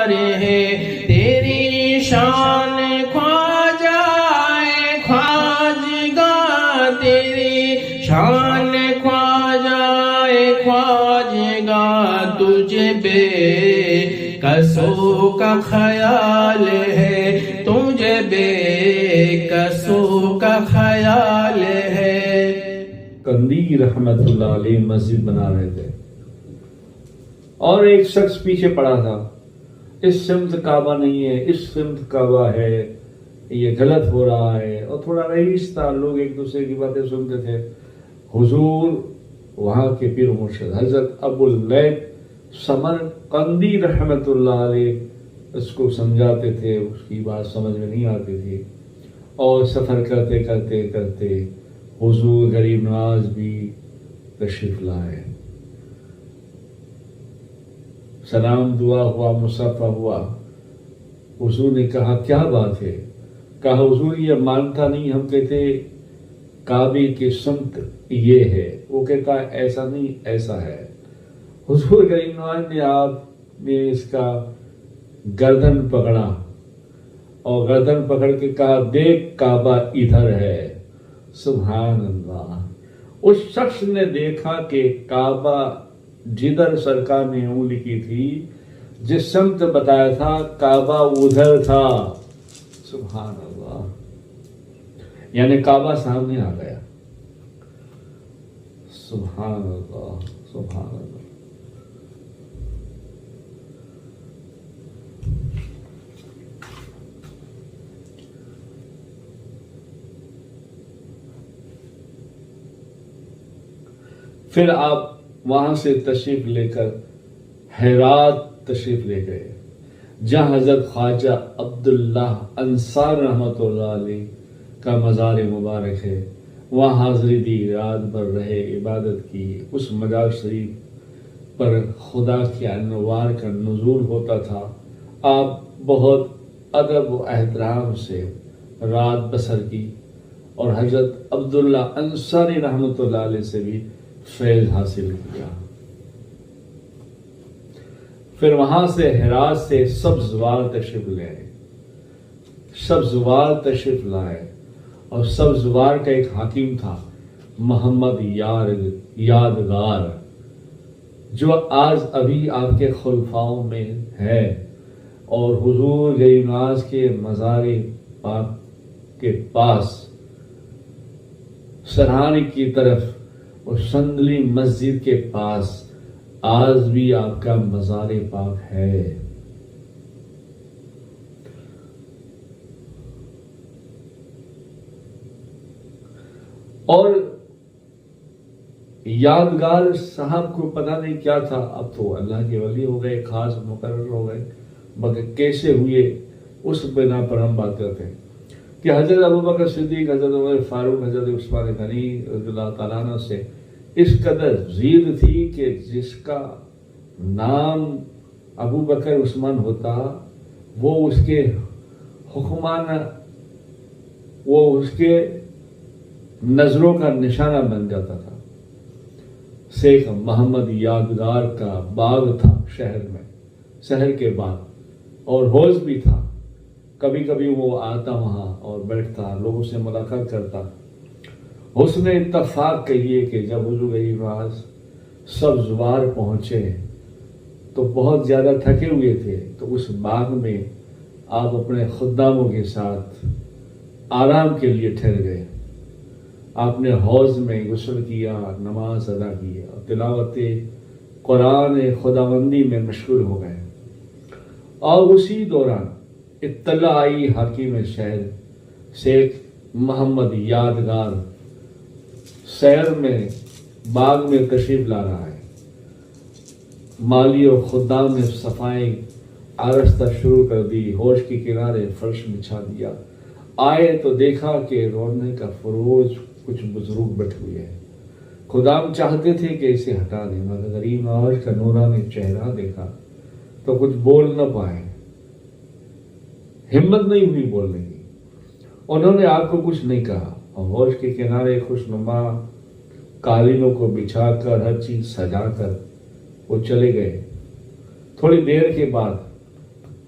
یار ہے تیری شان خواجہ خواجگاہ تیری شان خواجہ خواجگاہ تجھے بے کسوں کا خیال ہے تجھے بے کسوں کا خیال ہے۔ قندی رحمت اللہ علیہ مسجد بنا رہے تھے اور ایک شخص پیچھے پڑا تھا، اس سمت کعبہ نہیں ہے، اس سمت کعبہ ہے، یہ غلط ہو رہا ہے، اور تھوڑا رئیس تھا، لوگ ایک دوسرے کی باتیں سنتے تھے۔ حضور وہاں کے پیر مرشد حضرت ابو اللیث سمرقندی رحمت اللہ علیہ اس کو سمجھاتے تھے، اس کی بات سمجھ میں نہیں آتی تھی، اور سفر کرتے کرتے کرتے حضور غریب نواز بھی تشریف لائے، سلام دعا ہوا، مصافحہ ہوا۔ حضور نے کہا کیا بات ہے؟ کہا حضور یہ مانتا نہیں، ہم کہتے کعبے کی سمت یہ ہے، وہ کہتا ایسا نہیں ایسا ہے۔ حضور غریب نواز نے آپ نے اس کا گردن پکڑا اور گردن پکڑ کے کہا دیکھ کعبہ ادھر ہے۔ سبحان اللہ۔ اس شخص نے دیکھا کہ کعبہ جدھر سرکار نے انگلی کی تھی، جس سمت بتایا تھا کعبہ ادھر تھا۔ سبحان اللہ، یعنی کعبہ سامنے آ گیا۔ سبحان اللہ، سبحان اللہ۔ پھر آپ وہاں سے تشریف لے کر ہیرات تشریف لے گئے، جہاں حضرت خواجہ عبداللہ انصار رحمۃ اللہ علیہ کا مزار مبارک ہے۔ وہاں حاضری دی، رات بھر رہے، عبادت کی۔ اس مزار شریف پر خدا کے انوار کا نزول ہوتا تھا۔ آپ بہت ادب و احترام سے رات بسر کی اور حضرت عبداللہ انصاری رحمۃ اللہ علیہ سے بھی فیض حاصل کیا۔ پھر وہاں سے ہرات سے سبزوار تشریف لے آئے، سبزوار تشریف لائے، اور سبزوار کا ایک حاکم تھا محمد یادگار، جو آج ابھی آپ کے خلفاؤں میں ہے، اور حضور غریب نواز کے مزار پاک کے پاس سرہانی کی طرف اور سندلی مسجد کے پاس آج بھی آپ کا مزار پاک ہے۔ اور یادگار صاحب کو پتہ نہیں کیا تھا، اب تو اللہ کے ولی ہو گئے، خاص مقرر ہو گئے، مگر کیسے ہوئے اس بنا پر ہم بات کرتے ہیں کہ حضرت ابوبکر صدیق، حضرت عمر فاروق، حضرت عثمان غنی رضی اللہ تعالیٰ عنہ سے اس قدر زید تھی کہ جس کا نام ابو بکر عثمان ہوتا، وہ اس کے حکمان، وہ اس کے نظروں کا نشانہ بن جاتا تھا۔ شیخ محمد یادگار کا باغ تھا شہر میں، شہر کے باغ، اور حوض بھی تھا۔ کبھی کبھی وہ آتا وہاں اور بیٹھتا، لوگوں سے ملاقات کرتا۔ حسن اتفاق کہیے کہ جب حضور غریب نواز سبزوار پہنچے تو بہت زیادہ تھکے ہوئے تھے، تو اس باغ میں آپ اپنے خداموں کے ساتھ آرام کے لیے ٹھہر گئے۔ آپ نے حوض میں غسل کیا، نماز ادا کی اور تلاوت قرآن خداوندی میں مشغول ہو گئے۔ اور اسی دوران اطلاع آئی حاکم شہر شیخ محمد یادگار سیر میں باغ میں تشریف لا رہا ہے۔ مالی اور خدام نے صفائی آرستہ شروع کر دی، حوض کے کنارے فرش بچھا دیا۔ آئے تو دیکھا کہ رونے کا فروج کچھ بزرگ بیٹھے ہوئے ہیں۔ خدام چاہتے تھے کہ اسے ہٹا دیں، مگر غریب نواز کا نورانی چہرہ دیکھا تو کچھ بول نہ پائے، ہمت نہیں ہوئی بولنے کی۔ انہوں نے آپ کو کچھ نہیں کہا اور حوض کے کنارے خوشنما قالینوں کو بچھا کر ہر چیز سجا کر وہ چلے گئے۔ تھوڑی دیر کے بعد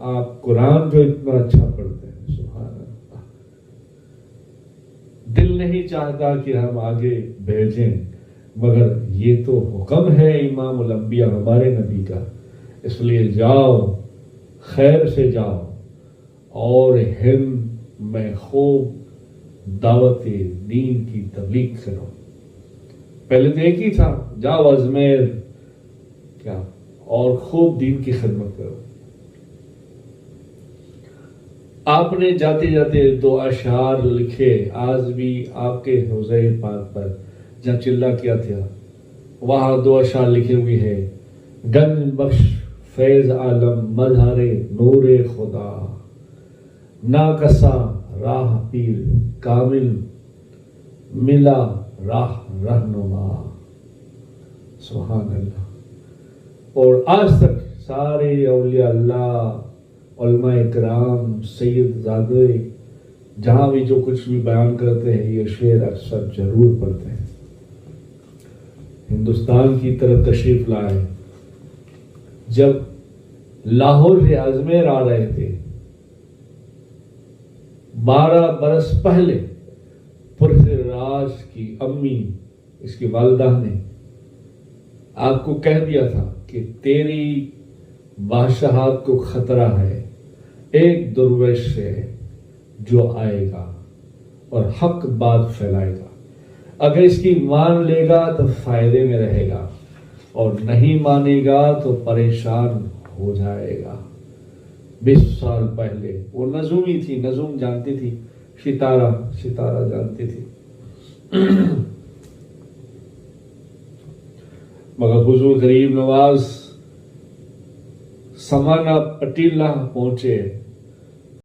آپ قرآن جو اتنا اچھا پڑھتے ہیں، سبحان اللہ، دل نہیں چاہتا کہ ہم آگے بھیجیں، مگر یہ تو حکم ہے امام الانبیاء ہمارے نبی کا، اس لیے جاؤ، خیر سے جاؤ اور ہند میں خوب دعوت دین کی تبلیغ کرو۔ پہلے تو ایک ہی تھا، جاؤ اجمیر کیا اور خوب دین کی خدمت کرو۔ آپ نے جاتے جاتے 2 اشعار لکھے، آج بھی آپ کے حوضہ پاک پر جہاں چلا کیا تھا وہاں 2 اشعار لکھے ہوئے ہیں، گنج بخش فیض عالم مظہر نور خدا، ناکسا راہ پیر کامل ملا راہ رہنما، سبحان اللہ۔ اور آج تک سارے اولیاء اللہ، علماء کرام، سید زادے جہاں بھی جو کچھ بھی بیان کرتے ہیں یہ شعر اکثر ضرور پڑھتے ہیں۔ ہندوستان کی طرف تشریف لائے، جب لاہور سے اجمیر آ رہے تھے 12 برس پہلے، پرفراز کی امی، اس کی والدہ نے آپ کو کہہ دیا تھا کہ تیری بادشاہت کو خطرہ ہے ایک درویش سے جو آئے گا اور حق بات پھیلائے گا، اگر اس کی مان لے گا تو فائدے میں رہے گا اور نہیں مانے گا تو پریشان ہو جائے گا۔ 20 سال پہلے وہ نجومی تھی، نجوم جانتی تھی، ستارہ جانتی تھی، مگر حضور غریب نواز سمانا پٹیلہ پہنچے